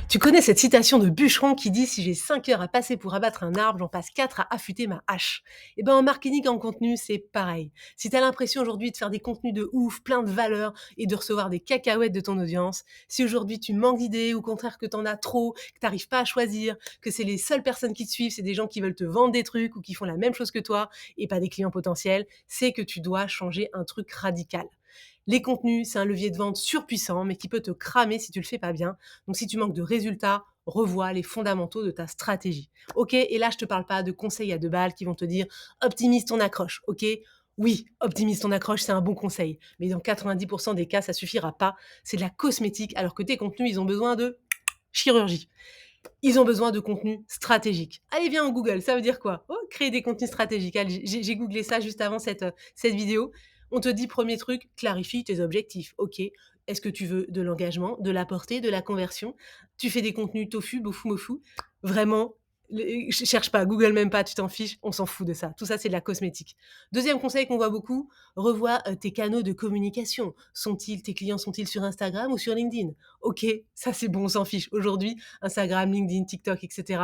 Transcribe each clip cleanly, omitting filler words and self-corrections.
Tu connais cette citation de Bûcheron qui dit: «Si j'ai 5 heures à passer pour abattre un arbre, j'en passe 4 à affûter ma hache». Et ben, en marketing, en contenu, c'est pareil. Si tu as l'impression aujourd'hui de faire des contenus de ouf, plein de valeur et de recevoir des cacahuètes de ton audience, si aujourd'hui tu manques d'idées ou au contraire que tu en as trop, que tu arrives pas à choisir, que c'est les seules personnes qui te suivent, c'est des gens qui veulent te vendre des trucs ou qui font la même chose que toi et pas des clients potentiels, c'est que tu dois changer un truc radical. Les contenus, c'est un levier de vente surpuissant, mais qui peut te cramer si tu le fais pas bien. Donc, si tu manques de résultats, revois les fondamentaux de ta stratégie. OK? Et là, je te parle pas de conseils à 2 balles qui vont te dire: «Optimise ton accroche». OK? Oui, optimise ton accroche, c'est un bon conseil. Mais dans 90 des cas, ça suffira pas. C'est de la cosmétique, alors que tes contenus, ils ont besoin de chirurgie. Ils ont besoin de contenu stratégique. Allez, viens, on Google, ça veut dire quoi? Oh, créer des contenus stratégiques. Allez, j'ai googlé ça juste avant cette vidéo. On te dit, premier truc, clarifie tes objectifs. OK. Est-ce que tu veux de l'engagement, de la portée, de la conversion? Tu fais des contenus tofu, bofu, mofu? Vraiment, cherche pas, Google même pas, tu t'en fiches, on s'en fout de ça. Tout ça, c'est de la cosmétique. Deuxième conseil qu'on voit beaucoup, revois tes canaux de communication. Tes clients sont-ils sur Instagram ou sur LinkedIn? OK, ça c'est bon, on s'en fiche. Aujourd'hui, Instagram, LinkedIn, TikTok, etc.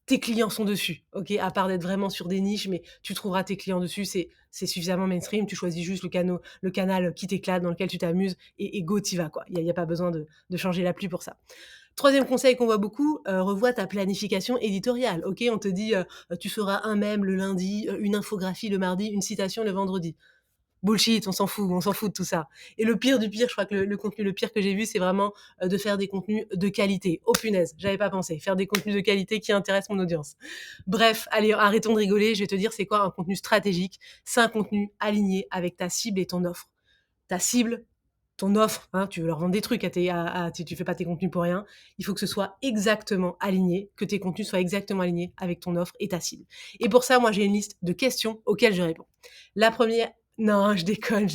Tes clients sont dessus, OK? À part d'être vraiment sur des niches, mais tu trouveras tes clients dessus, c'est suffisamment mainstream. Tu choisis juste le canal qui t'éclate, dans lequel tu t'amuses et go, t'y vas, quoi. Il y a pas besoin de changer l'appli pour ça. Troisième conseil qu'on voit beaucoup, revois ta planification éditoriale. OK, on te dit, tu feras un mème le lundi, une infographie le mardi, une citation le vendredi. Bullshit, on s'en fout de tout ça. Et le pire du pire, je crois que le contenu le pire que j'ai vu, c'est vraiment, de faire des contenus de qualité. Oh punaise, j'avais pas pensé. Faire des contenus de qualité qui intéressent mon audience. Bref, allez, arrêtons de rigoler, je vais te dire c'est quoi un contenu stratégique. C'est un contenu aligné avec ta cible et ton offre. Ta cible, ton offre, hein, tu veux leur vendre des trucs tu fais pas tes contenus pour rien. Il faut que ce soit exactement aligné, que tes contenus soient exactement alignés avec ton offre et ta cible. Et pour ça, moi, j'ai une liste de questions auxquelles je réponds. La première, non, je déconne.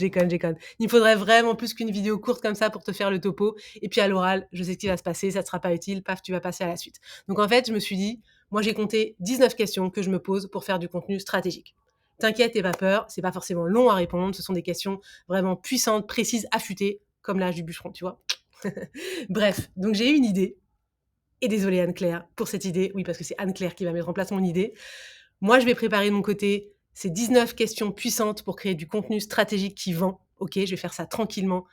Il me faudrait vraiment plus qu'une vidéo courte comme ça pour te faire le topo. Et puis à l'oral, je sais ce qui va se passer, ça ne sera pas utile, paf, tu vas passer à la suite. Donc en fait, je me suis dit, moi j'ai compté 19 questions que je me pose pour faire du contenu stratégique. T'inquiète, n'aie pas peur, c'est pas forcément long à répondre, ce sont des questions vraiment puissantes, précises, affûtées, comme l'âge du bûcheron, tu vois. Bref, donc j'ai eu une idée, et désolée Anne-Claire pour cette idée, oui parce que c'est Anne-Claire qui va mettre en place mon idée. Moi je vais préparer de mon côté ces 19 questions puissantes pour créer du contenu stratégique qui vend, ok, je vais faire ça tranquillement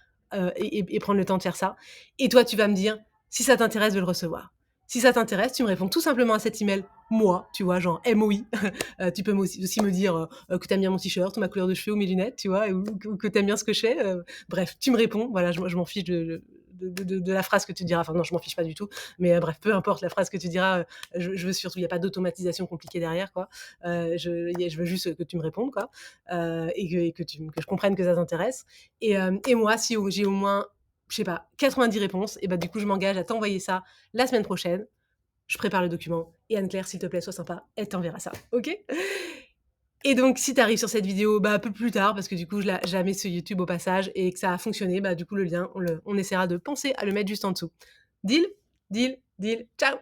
et prendre le temps de faire ça. Et toi tu vas me dire si ça t'intéresse de le recevoir. Si ça t'intéresse, tu me réponds tout simplement à cet email, moi, tu vois, genre MOI. Tu peux aussi me dire que tu aimes bien mon t-shirt, ou ma couleur de cheveux, ou mes lunettes, tu vois, ou que tu aimes bien ce que je fais. Bref, tu me réponds. Voilà, je m'en fiche de la phrase que tu diras. Enfin, non, je m'en fiche pas du tout. Mais bref, peu importe la phrase que tu diras, je veux surtout, il n'y a pas d'automatisation compliquée derrière, quoi. Je veux juste que tu me répondes, quoi. Que je comprenne que ça t'intéresse. Et moi, si j'ai au moins, je sais pas, 90 réponses, et bah, du coup, je m'engage à t'envoyer ça la semaine prochaine. Je prépare le document et Anne-Claire, s'il te plaît, sois sympa, elle t'enverra ça, OK? Et donc si tu arrives sur cette vidéo, bah, un peu plus tard parce que du coup je la mets sur YouTube au passage et que ça a fonctionné, bah, du coup le lien, on essaiera de penser à le mettre juste en dessous. Deal? Deal, deal, ciao!